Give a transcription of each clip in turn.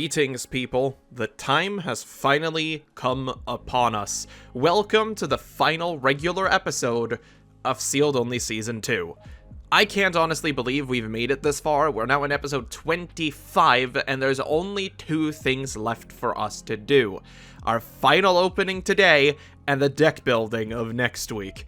Greetings, people. The time has finally come upon us. Welcome to the final regular episode of Sealed Only Season 2. I can't honestly believe we've made it this far. We're now in episode 25, and there's only 2 things left for us to do. Our final opening today, and the deck building of next week.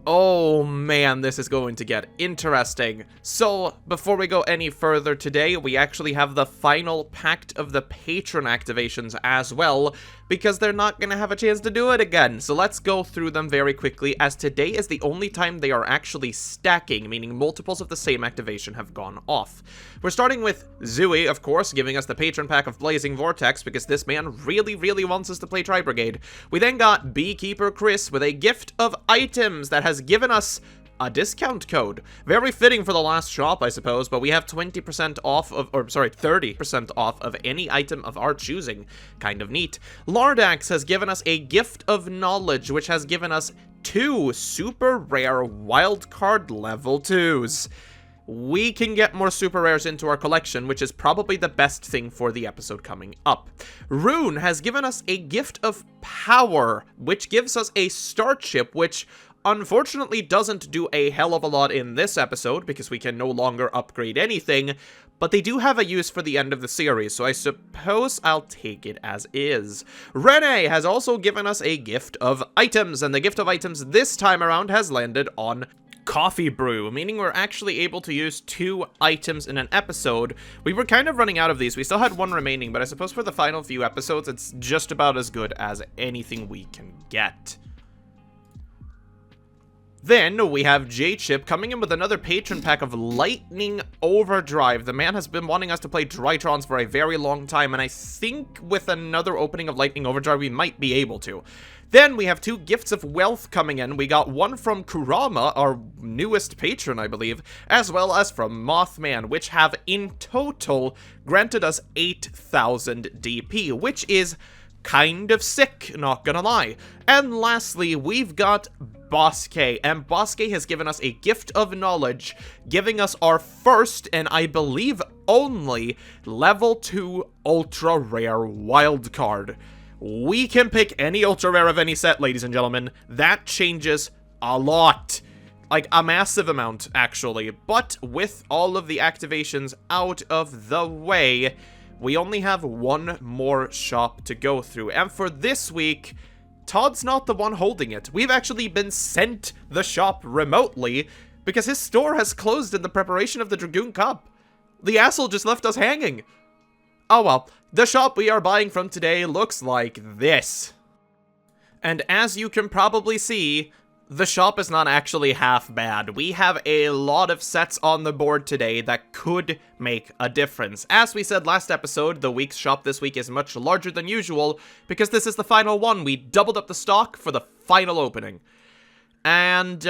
Oh man, this is going to get interesting. So, before we go any further today, we actually have the final Pact of the Patron activations as well, because they're not going to have a chance to do it again. So let's go through them very quickly, as today is the only time they are actually stacking, meaning multiples of the same activation have gone off. We're starting with Zooey, of course, giving us the Patron Pack of Blazing Vortex, because this man really wants us to play Tri-Brigade. We then got Beekeeper Chris with a gift of items that has given us a discount code. Very fitting for the last shop, I suppose, but we have 20% off of, 30% off of any item of our choosing. Kind of neat. Lardax has given us a gift of knowledge, which has given us 2 super rare wildcard level 2s. We can get more super rares into our collection, which is probably the best thing for the episode coming up. Rune has given us a gift of power, which gives us a start ship, which unfortunately doesn't do a hell of a lot in this episode, because we can no longer upgrade anything, but they do have a use for the end of the series, so I suppose I'll take it as is. Renee has also given us a gift of items, and the gift of items this time around has landed on Coffee Brew, meaning we're actually able to use 2 items in an episode. We were kind of running out of these. We still had 1 remaining, but I suppose for the final few episodes, it's just about as good as anything we can get. Then we have J-Chip coming in with another Patron Pack of Lightning Overdrive. The man has been wanting us to play Drytrons for a very long time, and I think with another opening of Lightning Overdrive, we might be able to. Then we have 2 Gifts of Wealth coming in. We got one from Kurama, our newest patron, I believe, as well as from Mothman, which have in total granted us 8,000 DP, which is kind of sick, not gonna lie. And lastly, we've got Bosque, and Bosque has given us a gift of knowledge, giving us our first, and I believe only, level 2 ultra rare wildcard. We can pick any ultra rare of any set, ladies and gentlemen. That changes a lot. Like, a massive amount, actually. But with all of the activations out of the way, we only have 1 more shop to go through. And for this week, Todd's not the one holding it. We've actually been sent the shop remotely because his store has closed in the preparation of the Dragoon Cup. The asshole just left us hanging. Oh well, the shop we are buying from today looks like this. And as you can probably see, the shop is not actually half bad. We have a lot of sets on the board today that could make a difference. As we said last episode, the week's shop this week is much larger than usual because this is the final one. We doubled up the stock for the final opening. And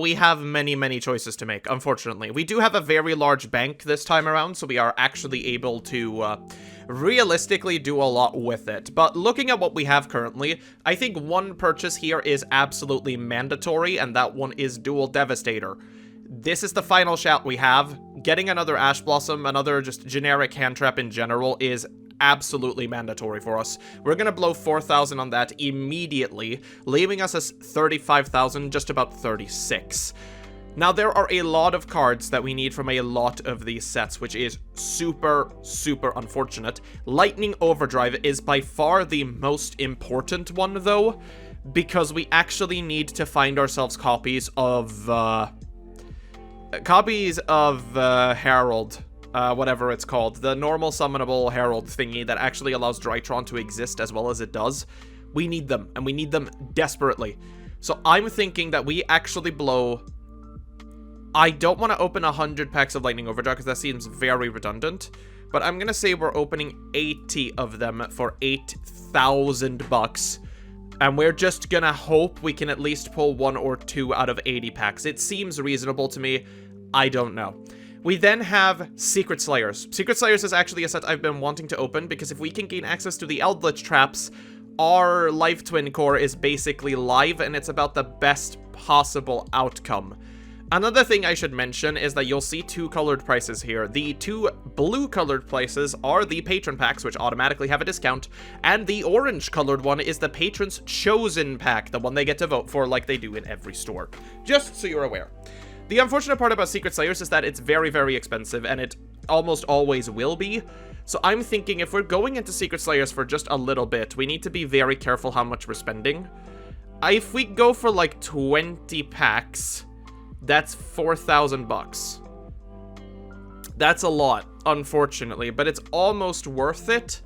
we have many choices to make, unfortunately. We do have a very large bank this time around, so we are actually able to realistically do a lot with it. But looking at what we have currently, I think 1 purchase here is absolutely mandatory, and that one is Duel Devastator. This is the final shot we have. Getting another Ash Blossom, another just generic hand trap in general, is absolutely mandatory for us. We're gonna blow 4,000 on that immediately, leaving us as 35,000, just about 36. Now, there are a lot of cards that we need from a lot of these sets, which is super unfortunate. Lightning Overdrive is by far the most important one, though, because we actually need to find ourselves copies of Herald. Whatever it's called, the normal summonable Herald thingy that actually allows Drytron to exist as well as it does. We need them, and we need them desperately. So I'm thinking that we actually blow... I don't want to open 100 packs of Lightning Overdrive because that seems very redundant, but I'm gonna say we're opening 80 of them for 8,000 bucks, and we're just gonna hope we can at least pull 1 or 2 out of 80 packs. It seems reasonable to me. I don't know. We then have Secret Slayers. Secret Slayers is actually a set I've been wanting to open, because if we can gain access to the Eldritch traps, our Life Twin core is basically live, and it's about the best possible outcome. Another thing I should mention is that you'll see two colored prices here. The two blue colored prices are the patron packs, which automatically have a discount, and the orange colored one is the patron's chosen pack, the one they get to vote for like they do in every store. Just so you're aware. The unfortunate part about Secret Slayers is that it's very, very expensive, and it almost always will be. So I'm thinking if we're going into Secret Slayers for just a little bit, we need to be very careful how much we're spending. If we go for like 20 packs... that's 4,000 bucks. That's a lot, unfortunately, but it's almost worth it.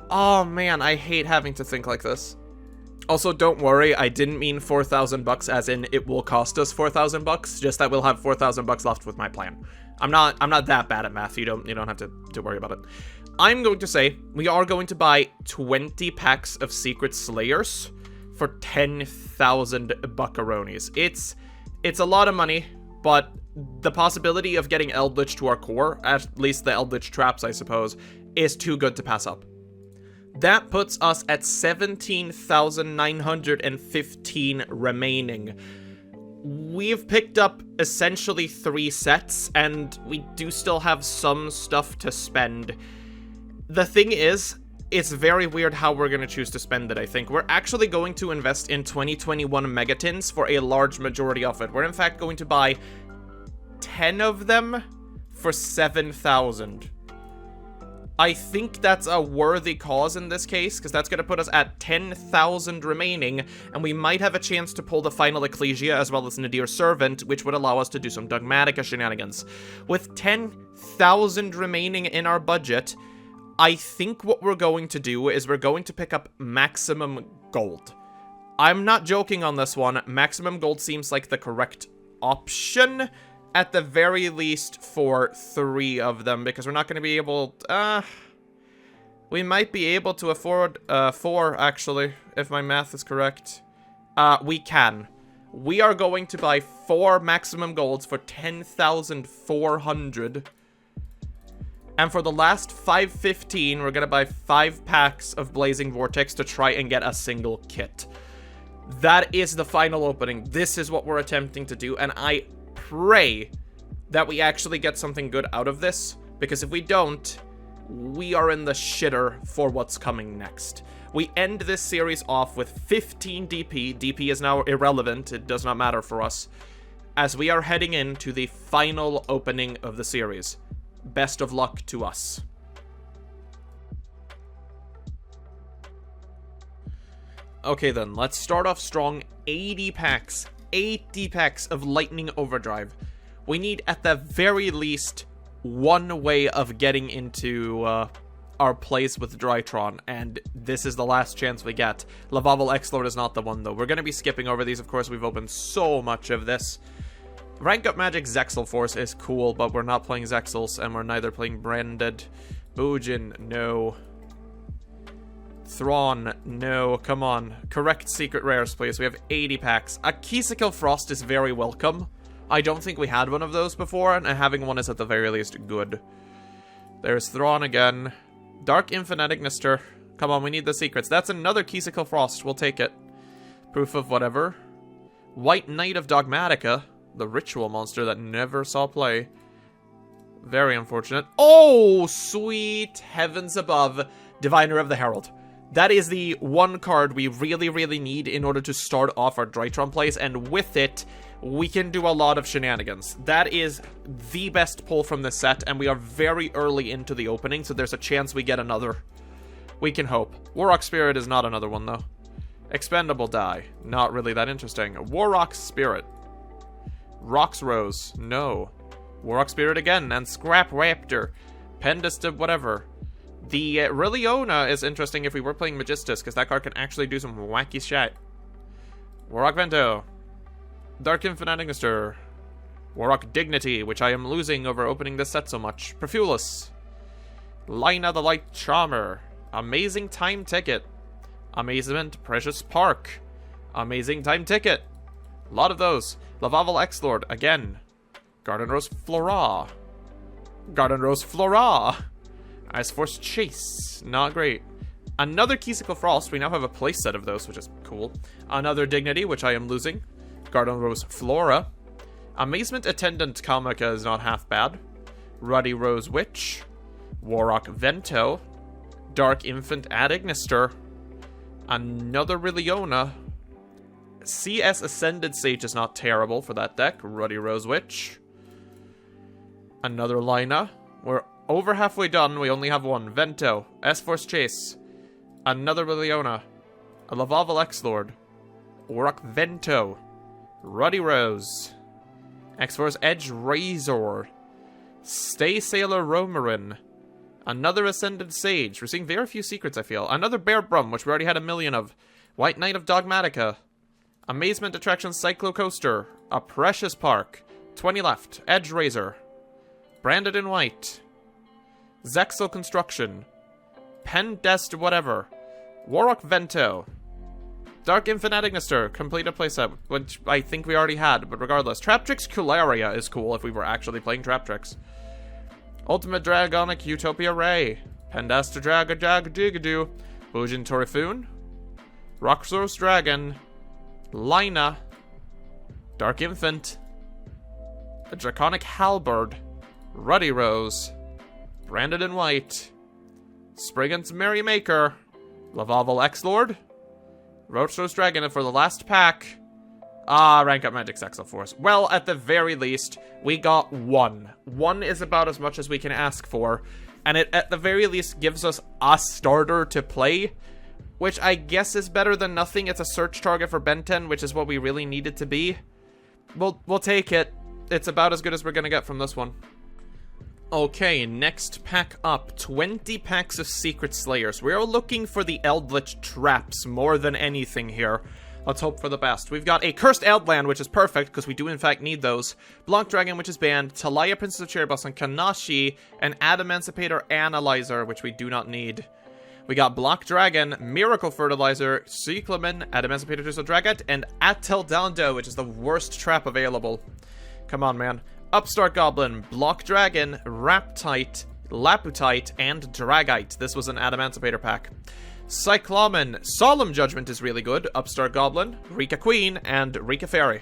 Oh man, I hate having to think like this. Also, don't worry, I didn't mean 4,000 bucks as in it will cost us 4,000 bucks, just that we'll have 4,000 bucks left with my plan. I'm not that bad at math. You don't have to worry about it. I'm going to say we are going to buy 20 packs of Secret Slayers for 10,000 buckaronis. It's a lot of money, but the possibility of getting Eldritch to our core, at least the Eldritch traps, I suppose, is too good to pass up. That puts us at 17,915 remaining. We've picked up essentially 3 sets, and we do still have some stuff to spend. The thing is, it's very weird how we're going to choose to spend it, I think. We're actually going to invest in 2021 Megatins for a large majority of it. We're in fact going to buy 10 of them for 7,000. I think that's a worthy cause in this case, because that's going to put us at 10,000 remaining, and we might have a chance to pull the final Ecclesia as well as Nadir's Servant, which would allow us to do some Dogmatica shenanigans. With 10,000 remaining in our budget, I think what we're going to do is we're going to pick up Maximum Gold. I'm not joking on this one. Maximum Gold seems like the correct option, at the very least for 3 of them, because we're not going to be able... we might be able to afford 4, actually, if my math is correct. We can. We are going to buy 4 Maximum Golds for 10,400. And for the last 515, we're going to buy 5 packs of Blazing Vortex to try and get a single kit. That is the final opening. This is what we're attempting to do, and I pray that we actually get something good out of this, because if we don't, we are in the shitter for what's coming next. We end this series off with 15 DP. DP is now irrelevant. It does not matter for us, as we are heading into the final opening of the series. Best of luck to us. Okay then, let's start off strong. 80 packs. 80 packs of Lightning Overdrive. We need, at the very least, one way of getting into our plays with Drytron, and this is the last chance we get. Lavavel X-Lord is not the one, though. We're going to be skipping over these, of course. We've opened so much of this. Rank Up Magic Zexal Force is cool, but we're not playing Zexals, and we're neither playing Branded. Boojin, no. Thrawn, no, come on. Correct secret rares, please. We have 80 packs. A Keesakill Frost is very welcome. I don't think we had one of those before, and having one is at the very least good. There's Thrawn again. Dark Infinite Ignister. Come on, we need the secrets. That's another Keesakill Frost. We'll take it. Proof of whatever. White Knight of Dogmatica. The ritual monster that never saw play. Very unfortunate. Oh, sweet heavens above. Diviner of the Herald. That is the one card we really, really need in order to start off our Drytron plays, and with it, we can do a lot of shenanigans. That is the best pull from this set, and we are very early into the opening, so there's a chance we get another. We can hope. Warrock Spirit is not another one, though. Expendable Die. Not really that interesting. Warrock Spirit. Rox Rose. No. Warrock Spirit again, and Scrap Raptor. Pendest of whatever. The Riliona is interesting if we were playing Magistus, because that card can actually do some wacky shit. Warrock Vento. Dark Infinite Ignister. Warrock Dignity, which I am losing over opening this set so much. Profulus. Lina the Light Charmer. Amazing Time Ticket. Amazement Precious Park. Amazing Time Ticket. A lot of those. Lavavel X-Lord, again. Garden Rose Flora. Garden Rose Flora. Ice Force Chase. Not great. Another Keesakill Frost. We now have a place set of those, which is cool. Another Dignity, which I am losing. Garden Rose Flora. Amazement Attendant Comica is not half bad. Ruddy Rose Witch. Warrock Vento. Dark Infant Adignister. Another Riliona. CS Ascended Sage is not terrible for that deck. Ruddy Rose Witch. Another Lina. We're over halfway done. We only have one. Vento. S-Force Chase. Another Riliona. A Lavaval X-Lord. Warrock Vento. Ruddy Rose. X-Force Edge Razor. Stay Sailor Romarin. Another Ascended Sage. We're seeing very few secrets, I feel. Another Bear Brum, which we already had a million of. White Knight of Dogmatica. Amazement Attraction Cyclocoaster. A Precious Park. 20 left. Edge Razor. Branded in White. Zexel Construction. Pendest whatever. Warrock Vento. Dark Infant Adignister. Complete a playset, which I think we already had, but regardless. Traptrix Cularia is cool if we were actually playing Traptrix. Ultimate Dragonic Utopia Ray. Pendest Digadoo. Bujin Torifun. Roxor's Dragon. Lina. Dark Infant. A Draconic Halberd. Ruddy Rose. Branded in White. Spriggan's Merrymaker. Lavaval X-Lord. Roach's Dragon, and for the last pack... Rank Up Magic Zexal Force. Well, at the very least, we got one. One is about as much as we can ask for, and it at the very least gives us a starter to play, which I guess is better than nothing. It's a search target for Benten, which is what we really need it to be. We'll take it. It's about as good as we're gonna get from this one. Okay, next pack up. 20 packs of Secret Slayers. We are looking for the Eldritch Traps more than anything here. Let's hope for the best. We've got a Cursed Eldland, which is perfect, because we do in fact need those. Block Dragon, which is banned. Talaya, Princess of Cherry Blossom, Kanashi, and Adamancipator Analyzer, which we do not need. We got Block Dragon, Miracle Fertilizer, Cyclamen, Adamancipator Drizzle Dragot, and Ateldando, which is the worst trap available. Come on, man. Upstart Goblin, Block Dragon, Raptite, Laputite, and Dragite. This was an Adamancipator pack. Cyclamen, Solemn Judgment is really good. Upstart Goblin, Rika Queen, and Rika Fairy.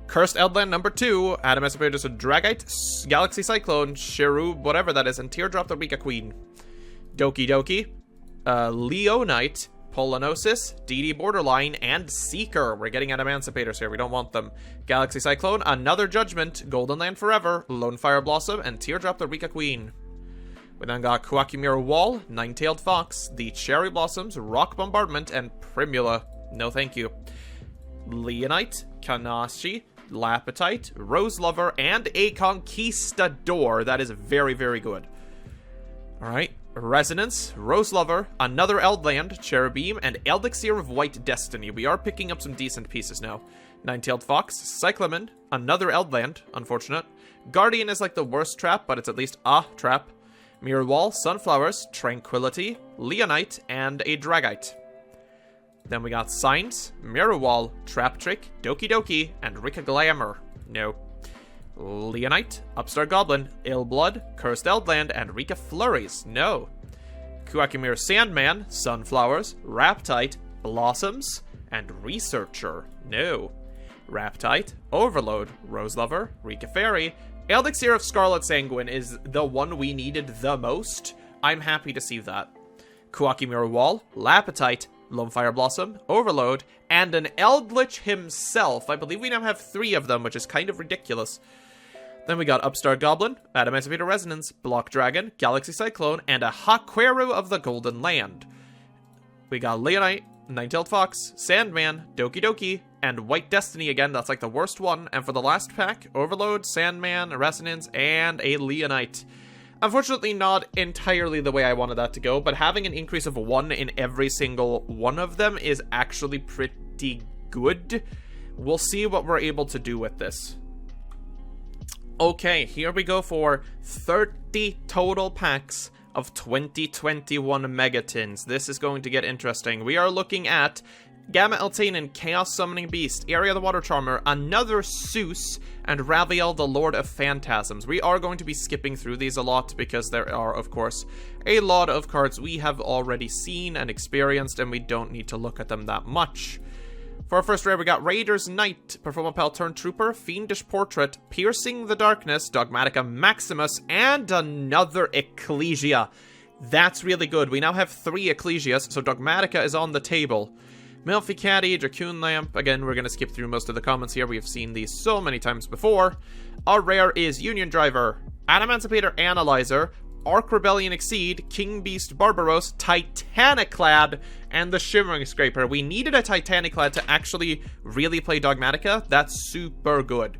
Cursed Eldland number 2, Adamancipator is a Dragite, Galaxy Cyclone, Cherub, whatever that is, and Teardrop the Rika Queen. Doki Doki, Leonite, Polanosis, DD Borderline, and Seeker. We're getting Adamancipators here. We don't want them. Galaxy Cyclone, Another Judgment, Golden Land Forever, Lone Fire Blossom, and Teardrop the Rika Queen. We then got Kuakimira Wall, Nine-Tailed Fox, the Cherry Blossoms, Rock Bombardment, and Primula. No thank you. Leonite, Kanashi, Laputite, Rose Lover, and a Conquistador. That is very, very good. Alright. Resonance, Rose Lover, Another Eldland, Cherubim, and Elixir of White Destiny. We are picking up some decent pieces now. Nine-Tailed Fox, Cyclamen, Another Eldland, unfortunate. Guardian is like the worst trap, but it's at least a trap. Mirror Wall, Sunflowers, Tranquility, Leonite, and a Dragite. Then we got Signs, Mirror Wall, Trap Trick, Doki Doki, and Rika Glamour. No. Leonite, Upstart Goblin, Ill Blood, Cursed Eldland, and Rika Flurries. No. Kuakimir Sandman, Sunflowers, Raptite, Blossoms, and Researcher. No. Raptite, Overload, Rose Lover, Rika Fairy, Elixir of Scarlet Sanguine is the one we needed the most. I'm happy to see that. Kuakimira Wall, Laputite, Lone Fire Blossom, Overload, and an Eldritch himself. I believe we now have 3 of them, which is kind of ridiculous. Then we got Upstart Goblin, Adamancipator Resonance, Block Dragon, Galaxy Cyclone, and a Haqueru of the Golden Land. We got Leonite, Nine-Tailed Fox, Sandman, Doki Doki, and White Destiny again. That's like the worst one. And for the last pack, Overload, Sandman, Resonance, and a Leonite. Unfortunately, not entirely the way I wanted that to go, but having an increase of 1 in every single one of them is actually pretty good. We'll see what we're able to do with this. Okay, here we go for 30 total packs of 2021 Megatins. This is going to get interesting. We are looking at Gamma Eltanen, Chaos Summoning Beast, Area the Water Charmer, another Seuss, and Raviel the Lord of Phantasms. We are going to be skipping through these a lot because there are, of course, a lot of cards we have already seen and experienced, and we don't need to look at them that much. For our first rare, we got Raider's Knight, Performapal Turn Trooper, Fiendish Portrait, Piercing the Darkness, Dogmatica Maximus, and another Ecclesia. That's really good. We now have 3 Ecclesias, so Dogmatica is on the table. Melfi Caddy, Dragoon Lamp. Again, we're going to skip through most of the comments here. We've seen these so many times before. Our rare is Union Driver, Adamancipator Analyzer, Arc Rebellion Exceed, King Beast Barbaros, Titaniclad, and the Shimmering Scraper. We needed a Titaniclad to actually really play Dogmatica. That's super good.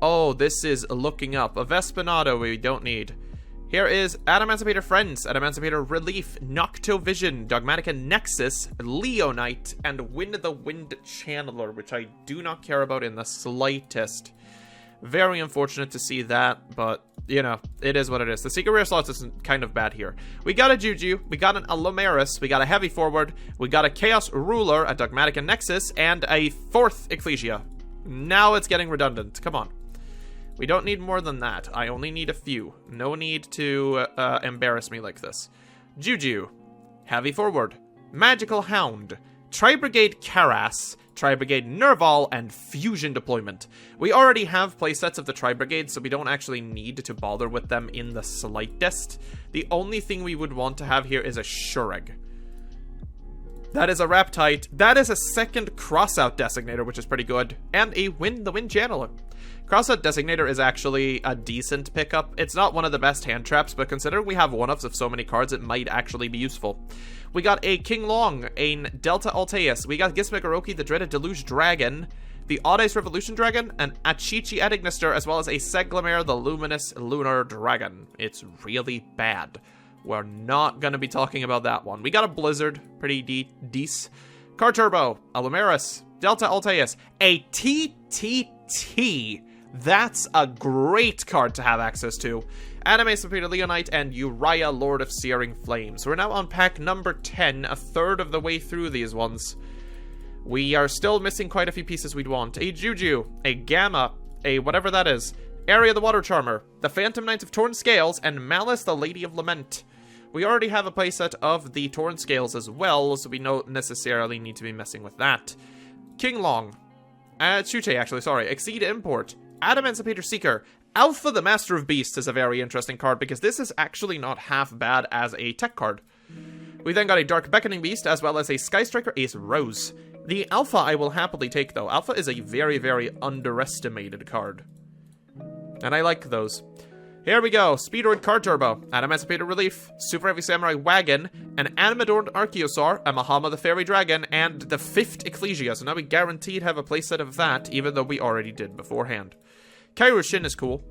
Oh, this is looking up. A Vespinado we don't need. Here is Adamancipator Friends, Adamancipator Relief, Noctovision, Dogmatica Nexus, Leonite, and Wind the Wind Channeler, which I do not care about in the slightest. Very unfortunate to see that, but, you know, it is what it is. The Secret Rare slots is kind of bad here. We got a Juju, we got an Alomeris, we got a Heavy Forward, we got a Chaos Ruler, a Dogmatica Nexus, and a 4th Ecclesia. Now it's getting redundant. Come on. We don't need more than that. I only need a few. No need to embarrass me like this. Juju, Heavy Forward, Magical Hound, Tri-Brigade Karas, Tri-Brigade Nerval, and Fusion Deployment. We already have playsets of the Tri-Brigade, so we don't actually need to bother with them in the slightest. The only thing we would want to have here is a Shureg. That is a Raptite. That is a 2nd Crossout Designator, which is pretty good. And a Wind the Wind Channeler. Crossout Designator is actually a decent pickup. It's not one of the best hand traps, but considering we have one-offs of so many cards, it might actually be useful. We got a King Long, a Delta Alteus. We got Gizmegaroki, the Dreaded Deluge Dragon, the Odd Ice Revolution Dragon, an Achichi Edignister, as well as a Seglamer, the Luminous Lunar Dragon. It's really bad. We're not going to be talking about that one. We got a Blizzard, pretty decent. Car Turbo, Alumeris, Delta Alteus, a TTT. That's a great card to have access to. Anime Superior Leonite and Uriah, Lord of Searing Flames. We're now on pack number 10, a third of the way through these ones. We are still missing quite a few pieces we'd want. A Juju, a Gamma, a whatever that is, Area the Water Charmer, the Phantom Knights of Torn Scales, and Malice, the Lady of Lament. We already have a playset of the Torn Scales as well, so we don't necessarily need to be messing with that. King Long, Chuche actually, sorry, Exceed Import, Adamancipator Seeker, Alpha the Master of Beasts is a very interesting card because this is actually not half bad as a tech card. We then got a Dark Beckoning Beast as well as a Sky Striker Ace Rose. The Alpha I will happily take though. Alpha is a very, very underestimated card. And I like those. Here we go. Speedroid Card Turbo, Adamancipator Relief, Super Heavy Samurai Wagon, an Animadorned Archeosaur, a Mahama the Fairy Dragon, and the 5th Ecclesia. So now we guaranteed have a playset of that, even though we already did beforehand. Kairu Shin is cool.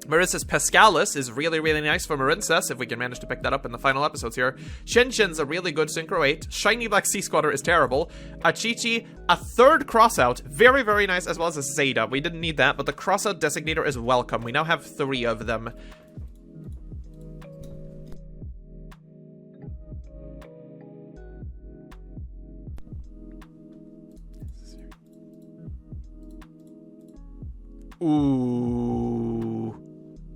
Marissa's Pescalis is really, really nice for Marincess, if we can manage to pick that up in the final episodes here. Shen's a really good Synchro 8. Shiny Black Sea Squatter is terrible. Achichi, a 3rd Crossout, very, very nice, as well as a Zeta. We didn't need that, but the Crossout Designator is welcome. We now have 3 of them.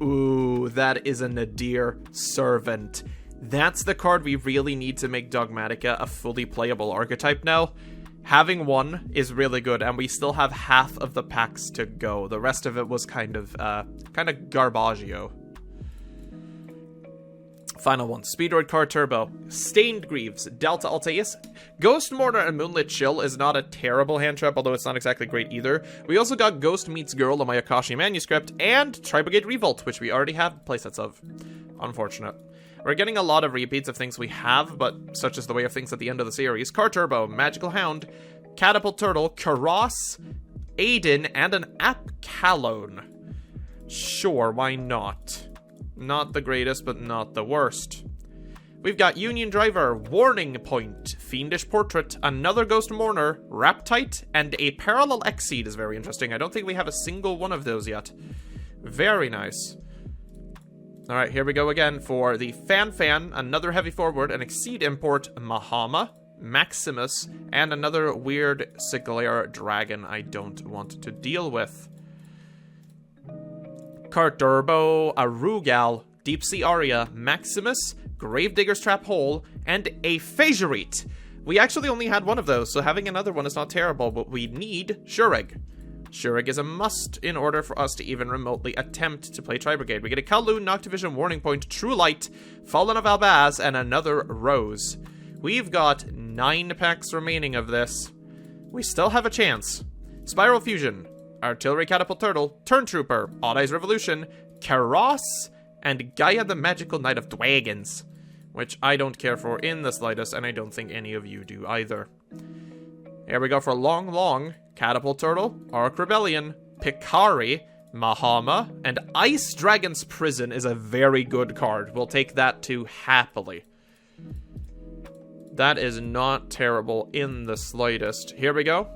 Ooh, that is a Nadir Servant. That's the card we really need to make Dogmatica a fully playable archetype now. Having one is really good, and we still have half of the packs to go. The rest of it was kind of garbaggio. Final one, Speedroid Card Turbo, Stained Greaves, Delta Alteus, Ghost Mourner and Moonlit Chill is not a terrible hand trap, although it's not exactly great either. We also got Ghost Meets Girl, a Mayakashi manuscript, and Tri-Brigade Revolt, which we already have playsets of. Unfortunate. We're getting a lot of repeats of things we have, but such is the way of things at the end of the series. Card Turbo, Magical Hound, Catapult Turtle, Karas, Aiden, and an Apcalone. Sure, why not? Not the greatest, but not the worst. We've got Union Driver, Warning Point, Fiendish Portrait, another Ghost Mourner, Raptite, and a Parallel Exceed is very interesting. I don't think we have a single one of those yet. Very nice. Alright, here we go again for the Fan, another Heavy Forward, an Exceed Import, Mahama, Maximus, and another weird Siglair Dragon I don't want to deal with. Cart Turbo, a Rugal, Deep Sea Aria, Maximus, Gravedigger's Trap Hole, and a Phaserite. We actually only had one of those, so having another one is not terrible, but we need Shurig. Shurig is a must in order for us to even remotely attempt to play Tri-Brigade. We get a Kowloon, Noctivision, Warning Point, True Light, Fallen of Albaz, and another Rose. We've got 9 packs remaining of this. We still have a chance. Spiral Fusion, Artillery Catapult Turtle, Turn Trooper, Odd Eyes Revolution, Karos, and Gaia the Magical Knight of Dragons, which I don't care for in the slightest, and I don't think any of you do either. Here we go for Long, Catapult Turtle, Arc Rebellion, Pikari, Mahama, and Ice Dragon's Prison is a very good card. We'll take that too happily. That is not terrible in the slightest. Here we go.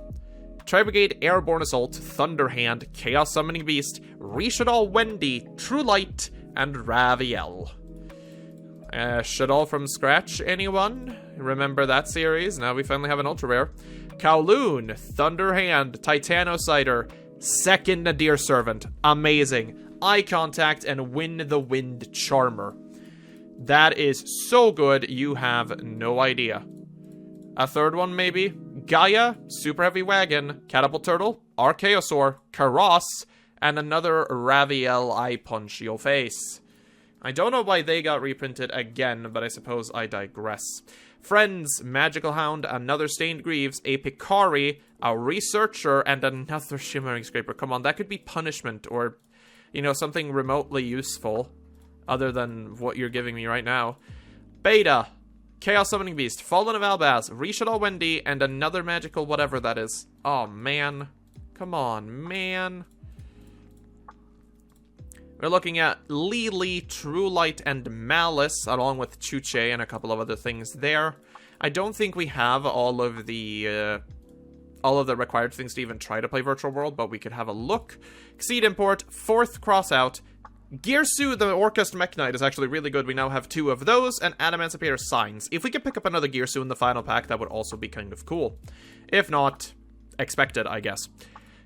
Tri-Brigade, Airborne Assault, Thunderhand, Chaos Summoning Beast, Rishadal Wendy, True Light, and Raviel. Shadal from scratch, anyone? Remember that series? Now we finally have an ultra rare. Kowloon, Thunderhand, Titanocider, second Nadir Servant. Amazing. Eye Contact and Win the Wind Charmer. That is so good, you have no idea. A third one, maybe? Gaia, Super Heavy Wagon, Catapult Turtle, Archaeosaur, Karos, and another Raviel Eye Punch Your Face. I don't know why they got reprinted again, but I suppose I digress. Friends, Magical Hound, another Stained Greaves, a Pikari, a Researcher, and another Shimmering Scraper. Come on, that could be punishment or, you know, something remotely useful other than what you're giving me right now. Beta, Chaos Summoning Beast, Fallen of Albaz, Rishadal Wendy, and another magical whatever that is. Oh, man. Come on, man. We're looking at Lily, True Light, and Malice, along with Chuche and a couple of other things there. I don't think we have all of the required things to even try to play Virtual World, but we could have a look. Exceed Import, 4th Crossout. Gearsu, the Orcust Mech Knight, is actually really good. We now have 2 of those, and Adamancipator Signs. If we could pick up another Gearsu in the final pack, that would also be kind of cool. If not, expected, I guess.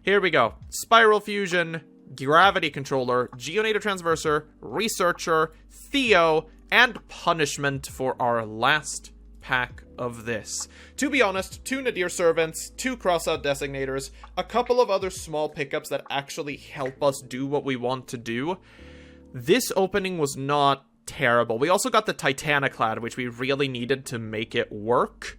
Here we go. Spiral Fusion, Gravity Controller, Geonator Transverser, Researcher, Theo, and Punishment for our last pack of this. To be honest, 2 Nadir Servants, 2 Crossout Designators, a couple of other small pickups that actually help us do what we want to do. This opening was not terrible. We also got the Titaniclad, which we really needed to make it work.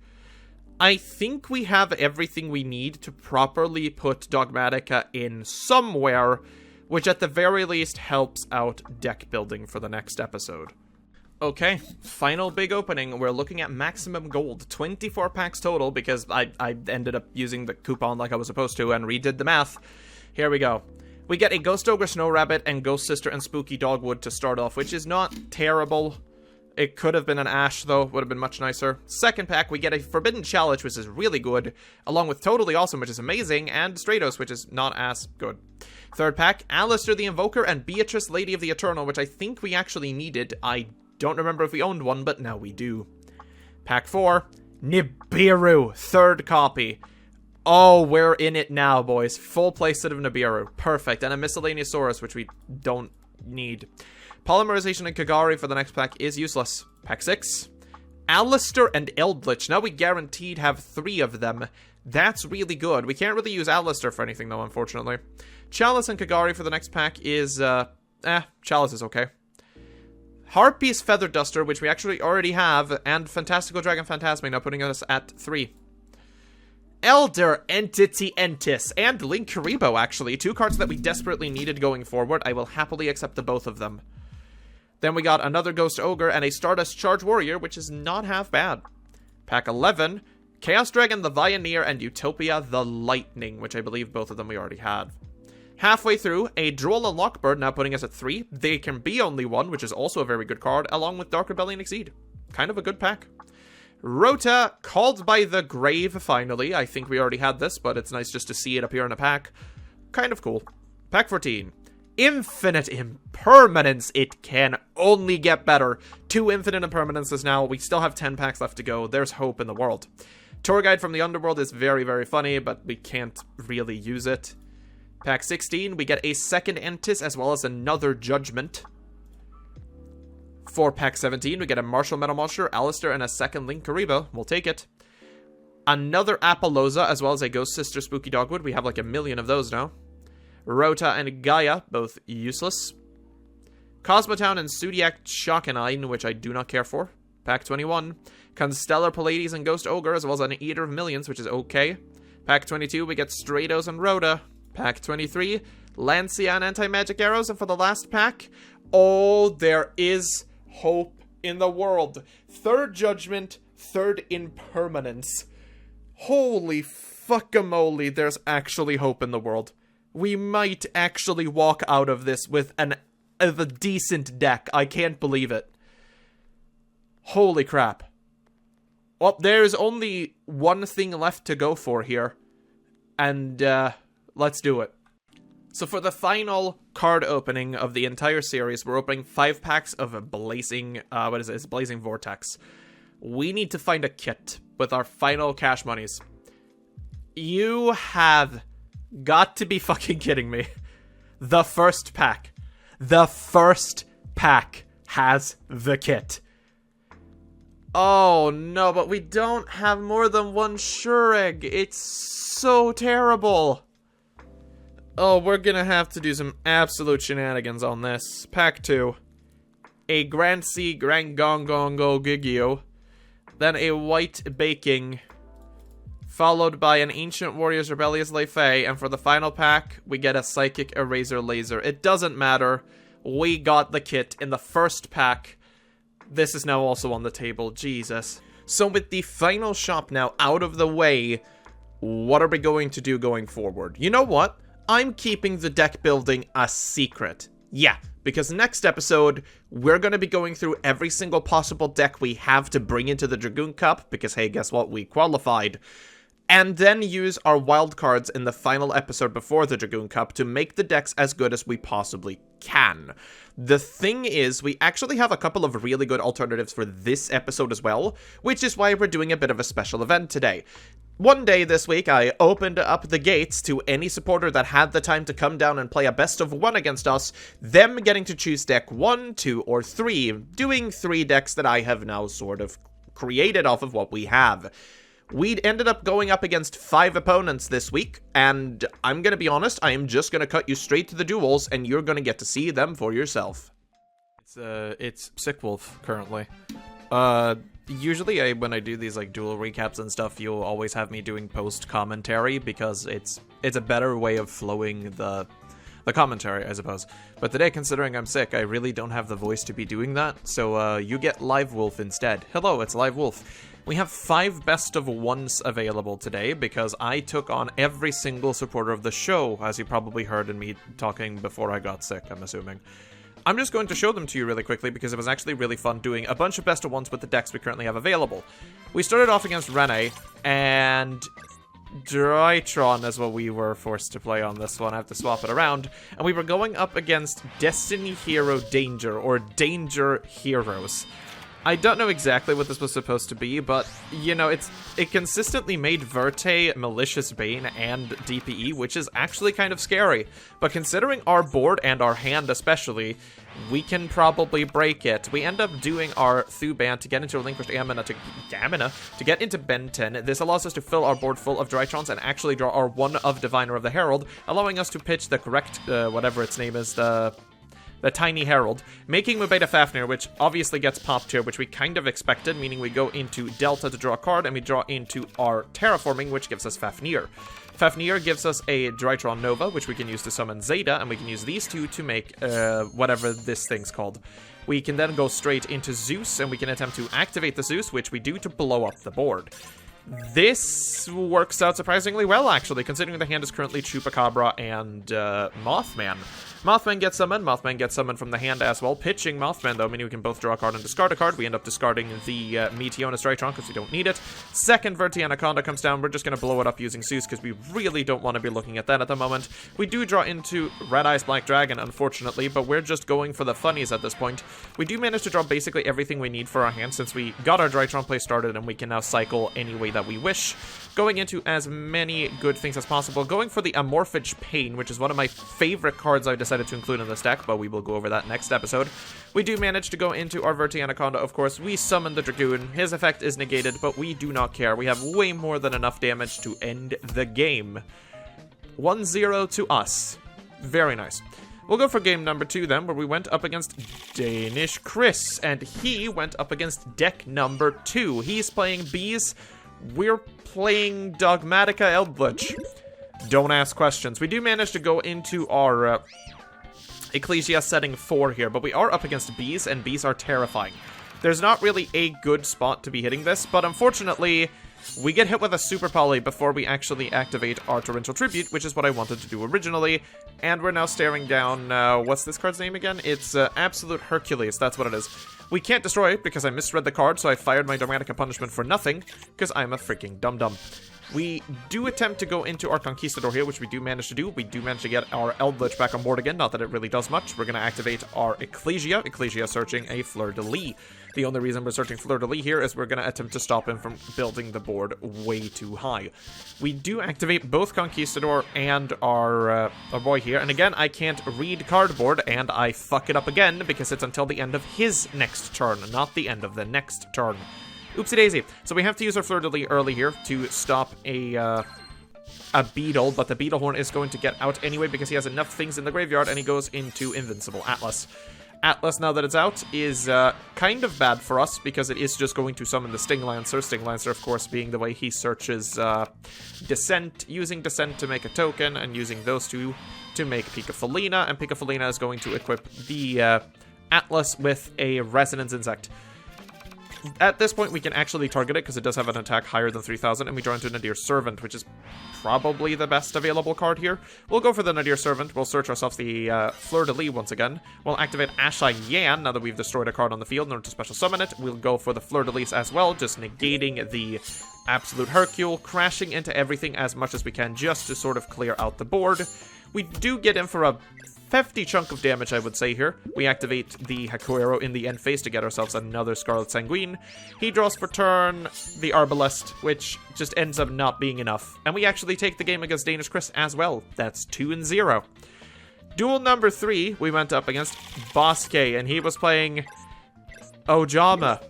I think we have everything we need to properly put Dogmatica in somewhere, which at the very least helps out deck building for the next episode. Okay, final big opening. We're looking at maximum gold, 24 packs total, because I ended up using the coupon like I was supposed to and redid the math. Here we go. We get a Ghost Ogre Snow Rabbit and Ghost Sister and Spooky Dogwood to start off, which is not terrible. It could have been an Ash, though. Would have been much nicer. Second pack, we get a Forbidden Challenge, which is really good, along with Totally Awesome, which is amazing, and Stratos, which is not as good. Third pack, Alistair the Invoker and Beatrice, Lady of the Eternal, which I think we actually needed. I don't remember if we owned one, but now we do. Pack 4, Nibiru, third copy. Oh, we're in it now, boys. Full playset of Nibiru. Perfect. And a Miscellaneousaurus, which we don't need. Polymerization and Kagari for the next pack is useless. Pack 6. Alistair and Eldritch. Now we guaranteed have 3 of them. That's really good. We can't really use Alistair for anything, though, unfortunately. Chalice and Kagari for the next pack is, Chalice is okay. Harpy's Feather Duster, which we actually already have, and Fantastical Dragon Phantasme, now putting us at 3. Elder Entity Entis, and Linkuriboh, actually. 2 cards that we desperately needed going forward. I will happily accept the both of them. Then we got another Ghost Ogre and a Stardust Charge Warrior, which is not half bad. Pack 11, Chaos Dragon the Vioneer and Utopia the Lightning, which I believe both of them we already had. Halfway through, a Droll and Lockbird, now putting us at 3. They Can Be Only One, which is also a very good card, along with Dark Rebellion Exceed. Kind of a good pack. Rota, Called by the Grave, finally. I think we already had this, but it's nice just to see it appear in a pack. Kind of cool. Pack 14. Infinite Impermanence. It can only get better. 2 Infinite Impermanences now. We still have 10 packs left to go. There's hope in the world. Tour Guide from the Underworld is very, very funny, but we can't really use it. Pack 16, we get a second Entis as well as another Judgment. For pack 17, we get a Martial Metal Monster, Alistair, and a second Linkuriboh. We'll take it. Another Apollosa, as well as a Ghost Sister Spooky Dogwood. We have like a million of those now. Rota and Gaia, both useless. Cosmotown and Zodiac Shock'n'Eye, which I do not care for. Pack 21. Constellar Pallades and Ghost Ogre, as well as an Eater of Millions, which is okay. Pack 22, we get Stratos and Rhoda. Pack 23, Lancia and Anti-Magic Arrows. And for the last pack, oh, there is hope in the world. Third Judgment, third Impermanence. Holy fuckamole, there's actually hope in the world. We might actually walk out of this with a decent deck. I can't believe it. Holy crap. Well, there's only one thing left to go for here. And, let's do it. So for the final card opening of the entire series, we're opening 5 packs of a Blazing, It's Blazing Vortex. We need to find a kit with our final cash monies. You have got to be fucking kidding me. The first pack has the kit. Oh no, but we don't have more than one Shureg. It's so terrible. Oh, we're gonna have to do some absolute shenanigans on this. Pack 2. A Grand C Grand Gongongo Gigio. Then a White Baking. Followed by an Ancient Warriors Rebellious Lefay. And for the final pack, we get a Psychic Eraser Laser. It doesn't matter. We got the kit in the first pack. This is now also on the table. Jesus. So with the final shop now out of the way, what are we going to do going forward? You know what? I'm keeping the deck building a secret. Yeah, because next episode, we're going to be going through every single possible deck we have to bring into the Dragoon Cup, because hey, guess what? We qualified. And then use our wildcards in the final episode before the Dragoon Cup to make the decks as good as we possibly can. The thing is, we actually have a couple of really good alternatives for this episode as well, which is why we're doing a bit of a special event today. One day this week, I opened up the gates to any supporter that had the time to come down and play a best of 1 against us, them getting to choose deck 1, 2, or 3, doing 3 decks that I have now sort of created off of what we have. We ended up going up against 5 opponents this week, and I'm gonna be honest, I am just gonna cut you straight to the duels, and you're gonna get to see them for yourself. It's TCGWolf currently. Usually when I do these like duel recaps and stuff, you'll always have me doing post commentary because it's a better way of flowing the commentary, I suppose. But today, considering I'm sick, I really don't have the voice to be doing that, so you get Live Wolf instead. Hello, it's Live Wolf. We have 5 best of 1s available today because I took on every single supporter of the show, as you probably heard in me talking before I got sick, I'm assuming. I'm just going to show them to you really quickly because it was actually really fun doing a bunch of best of 1s with the decks we currently have available. We started off against Rene, and Drytron is what we were forced to play on this one. I have to swap it around. And we were going up against Destiny Hero Danger, or Danger Heroes. I don't know exactly what this was supposed to be, but, you know, it consistently made Verte, Malicious Bane, and DPE, which is actually kind of scary. But considering our board, and our hand especially, we can probably break it. We end up doing our Thuban to get into Relinquished Gamina to get into Ben 10. This allows us to fill our board full of Drytrons and actually draw our 1 of Diviner of the Herald, allowing us to pitch the correct, whatever its name is, the Tiny Herald, making Mubeta Fafnir, which obviously gets popped here, which we kind of expected, meaning we go into Delta to draw a card, and we draw into our Terraforming, which gives us Fafnir. Fafnir gives us a Drytron Nova, which we can use to summon Zeta, and we can use these 2 to make, whatever this thing's called. We can then go straight into Zeus, and we can attempt to activate the Zeus, which we do to blow up the board. This works out surprisingly well, actually, considering the hand is currently Chupacabra and Mothman. Mothman gets summoned from the hand as well. Pitching Mothman, though, meaning we can both draw a card and discard a card. We end up discarding the Meteonis Drytron because we don't need it. Second Verte Anaconda comes down. We're just going to blow it up using Zeus because we really don't want to be looking at that at the moment. We do draw into Red Eyes Black Dragon, unfortunately, but we're just going for the funnies at this point. We do manage to draw basically everything we need for our hand since we got our Drytron play started, and we can now cycle any way that that we wish. Going into as many good things as possible. Going for the Amorphage Pain, which is one of my favorite cards I decided to include in this deck, but we will go over that next episode. We do manage to go into our Verti Anaconda, of course. We summon the Dragoon. His effect is negated, but we do not care. We have way more than enough damage to end the game. 1-0 to us. Very nice. We'll go for game number 2 then, where we went up against Danish Chris, and he went up against deck number 2. He's playing Bees. We're playing Dogmatica Eldritch. Don't ask questions. We do manage to go into our Ecclesia setting 4 here, but we are up against Bees, and Bees are terrifying. There's not really a good spot to be hitting this, but unfortunately, we get hit with a Super Poly before we actually activate our Torrential Tribute, which is what I wanted to do originally, and we're now staring down, what's this card's name again? It's Absolute Hercules, that's what it is. We can't destroy it because I misread the card, so I fired my Dogmatica Punishment for nothing, because I'm a freaking dum-dum. We do attempt to go into our Conquistador here, which we do manage to do. We do manage to get our Eldritch back on board again, not that it really does much. We're going to activate our Ecclesia. Ecclesia searching a Fleur-de-Lis. The only reason we're searching Fleur-de-Lis here is we're going to attempt to stop him from building the board way too high. We do activate both Conquistador and our boy here. And again, I can't read cardboard, and I fuck it up again because it's until the end of his next turn, not the end of the next turn. Oopsie daisy. So we have to use our Fleur-de-Lis early here to stop a Beetle, but the Beetlehorn is going to get out anyway because he has enough things in the graveyard, and he goes into Invincible Atlas. Atlas, now that it's out, is kind of bad for us because it is just going to summon the Stinglancer. Stinglancer, of course, being the way he searches Descent, using Descent to make a token, and using those two to make Picafolina, and Picafolina is going to equip the Atlas with a Resonance Insect. At this point, we can actually target it because it does have an attack higher than 3,000, and we draw into Nadir Servant, which is probably the best available card here. We'll go for the Nadir Servant. We'll search ourselves the Fleur-de-Lis once again. We'll activate Ashai Yan now that we've destroyed a card on the field in order to special summon it. We'll go for the Fleur-de-Lis as well, just negating the Absolute Hercule, crashing into everything as much as we can just to sort of clear out the board. We do get in for a hefty chunk of damage, I would say here. We activate the Hakuero in the end phase to get ourselves another Scarlet Sanguine. He draws for turn the Arbalest, which just ends up not being enough. And we actually take the game against Danish Chris as well. That's 2-0. Duel number 3, we went up against Bosque, and he was playing Ojama.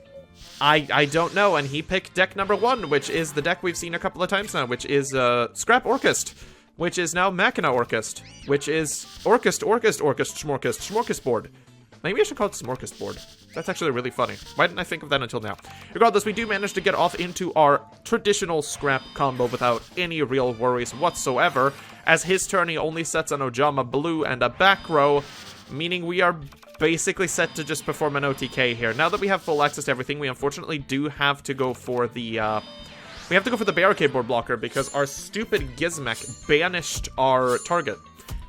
I don't know, and he picked deck number 1, which is the deck we've seen a couple of times now, which is Scrap Orchest, which is now Machina Orchest, which is Smorcast Maybe I should call it Smorcast. That's actually really funny. Why didn't I think of that until now? Regardless, we do manage to get off into our traditional Scrap combo without any real worries whatsoever, as his turn he only sets an Ojama Blue and a back row, meaning we are basically set to just perform an OTK here. Now that we have full access to everything, we unfortunately do have to go for the, we have to go for the Barricade Board blocker because our stupid Gizmek banished our target.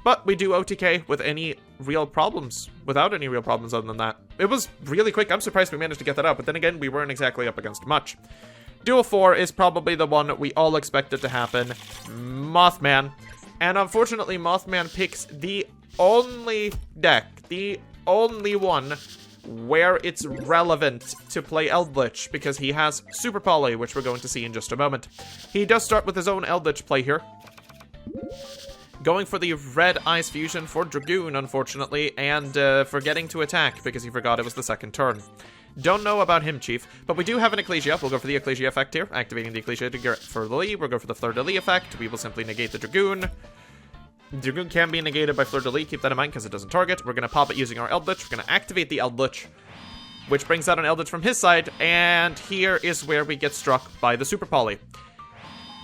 But we do OTK without any real problems other than that. It was really quick. I'm surprised we managed to get that out, but then again, we weren't exactly up against much. Duel 4 is probably the one we all expected to happen. Mothman. And unfortunately, Mothman picks the only deck, the only one where it's relevant to play Eldritch, because he has Super Poly, which we're going to see in just a moment. He does start with his own Eldritch play here, going for the Red Ice Fusion for Dragoon, unfortunately, and forgetting to attack because he forgot it was the second turn. Don't know about him, Chief, but we do have an Ecclesia. We'll go for the Ecclesia effect here, activating the Ecclesia to get for the Lee. We'll go for the Fleur-de-Lis effect. We will simply negate the Dragoon. Dragoon can be negated by Fleur-de-Lis, keep that in mind because it doesn't target. We're going to pop it using our Eldritch. We're going to activate the Eldritch, which brings out an Eldritch from his side, and here is where we get struck by the Super Poly.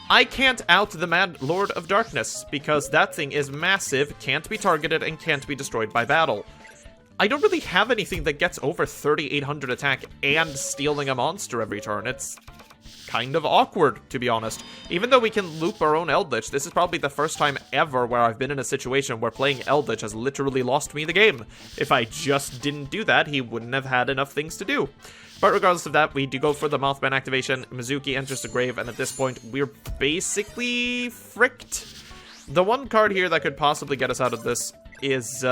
I can't out the Mad Lord of Darkness, because that thing is massive, can't be targeted, and can't be destroyed by battle. I don't really have anything that gets over 3,800 attack and stealing a monster every turn. It's kind of awkward, to be honest. Even though we can loop our own Eldritch, this is probably the first time ever where I've been in a situation where playing Eldritch has literally lost me the game. If I just didn't do that, he wouldn't have had enough things to do. But regardless of that, we do go for the Mothman activation. Mizuki enters the grave, and at this point, we're basically fricked. The one card here that could possibly get us out of this is,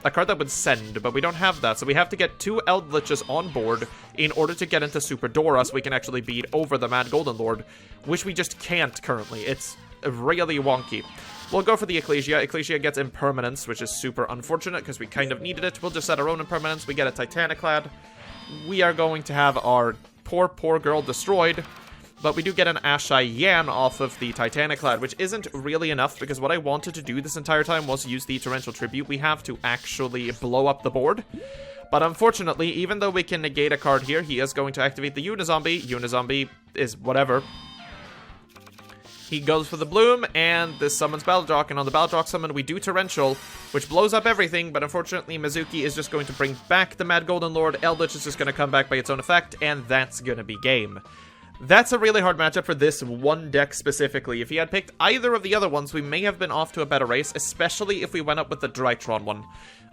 a card that would send, but we don't have that, so we have to get 2 Eldritches on board in order to get into Super Dora so we can actually beat over the Mad Golden Lord, which we just can't currently. It's really wonky. We'll go for the Ecclesia. Ecclesia gets Impermanence, which is super unfortunate because we kind of needed it. We'll just set our own Impermanence. We get a Titaniclad. We are going to have our poor girl destroyed, but we do get an Ashai Yan off of the Titaniclad, which isn't really enough because what I wanted to do this entire time was use the Torrential Tribute we have to actually blow up the board. But unfortunately, even though we can negate a card here, he is going to activate the Unizombie. Unizombie is whatever. He goes for the Bloom, and this summons Balldrock, and on the Balldrock summon, we do Torrential, which blows up everything, but unfortunately, Mizuki is just going to bring back the Mad Golden Lord, Eldritch is just going to come back by its own effect, and that's going to be game. That's a really hard matchup for this one deck specifically. If he had picked either of the other ones, we may have been off to a better race, especially if we went up with the Drytron one.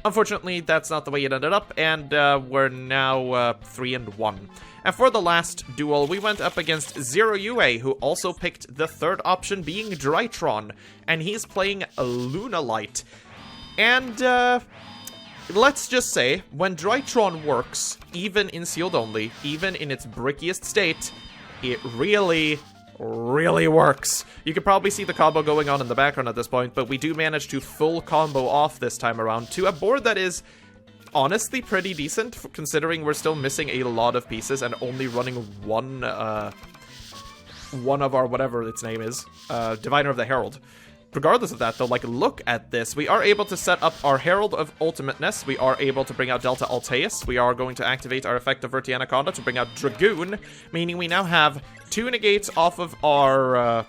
Unfortunately, that's not the way it ended up, and we're now 3-1. And for the last duel, we went up against Zero Yue, who also picked the third option being Drytron, and he's playing Lunalight. And let's just say, when Drytron works, even in sealed only, even in its brickiest state, it really works. You can probably see the combo going on in the background at this point, but we do manage to full combo off this time around to a board that is honestly pretty decent, considering we're still missing a lot of pieces and only running one of our whatever its name is, Diviner of the Herald. Regardless of that, though, like, look at this. We are able to set up our Herald of Ultimateness. We are able to bring out Delta Alteus. We are going to activate our effect of Verti Anaconda to bring out Dragoon, meaning we now have 2 negates off of our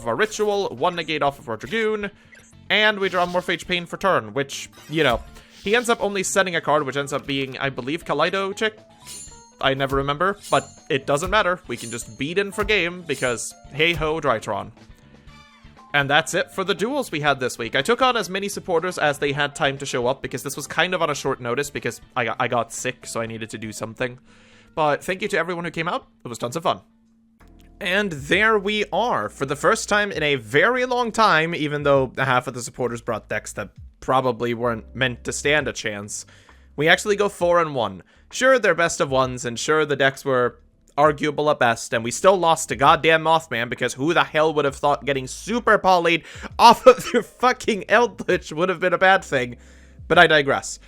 Ritual, 1 negate off of our Dragoon, and we draw Morphage Pain for turn, which, you know, he ends up only setting a card, which ends up being, I believe, Kaleido Chick? I never remember, but it doesn't matter. We can just beat in for game, because hey-ho, Drytron. And that's it for the duels we had this week. I took on as many supporters as they had time to show up, because this was kind of on a short notice, because I got sick, so I needed to do something. But thank you to everyone who came out. It was tons of fun. And there we are. For the first time in a very long time, even though half of the supporters brought decks that probably weren't meant to stand a chance, we actually go 4-1. Sure, they're best of ones, and sure, the decks were arguable at best, and we still lost to goddamn Mothman, because who the hell would have thought getting super polyed off of their fucking Eldritch would have been a bad thing? But I digress.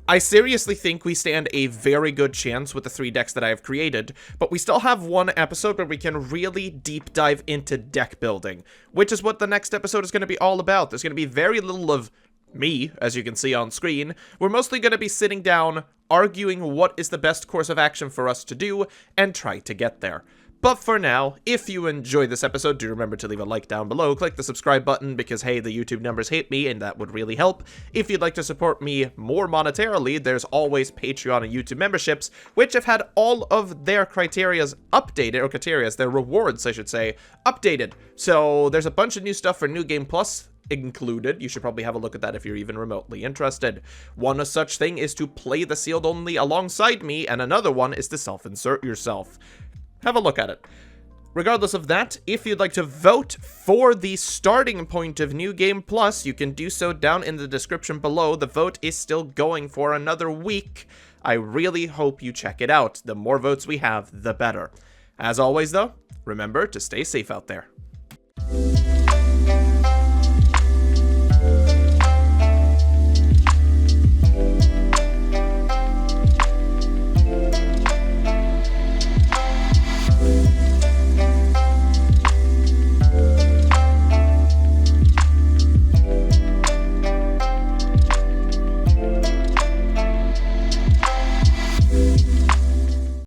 I seriously think we stand a very good chance with the 3 decks that I have created, but we still have one episode where we can really deep dive into deck building, which is what the next episode is going to be all about. There's going to be very little of me, as you can see on screen. We're mostly going to be sitting down, arguing what is the best course of action for us to do, and try to get there. But for now, if you enjoyed this episode, do remember to leave a like down below, click the subscribe button, because hey, the YouTube numbers hate me, and that would really help. If you'd like to support me more monetarily, there's always Patreon and YouTube memberships, which have had all of their criterias updated, or criterias, their rewards, I should say, updated. So there's a bunch of new stuff for New Game Plus included. You should probably have a look at that if you're even remotely interested. One such thing is to play the sealed only alongside me, and another one is to self-insert yourself. Have a look at it. Regardless of that, if you'd like to vote for the starting point of New Game Plus, you can do so down in the description below. The vote is still going for another week. I really hope you check it out. The more votes we have, the better. As always, though, remember to stay safe out there.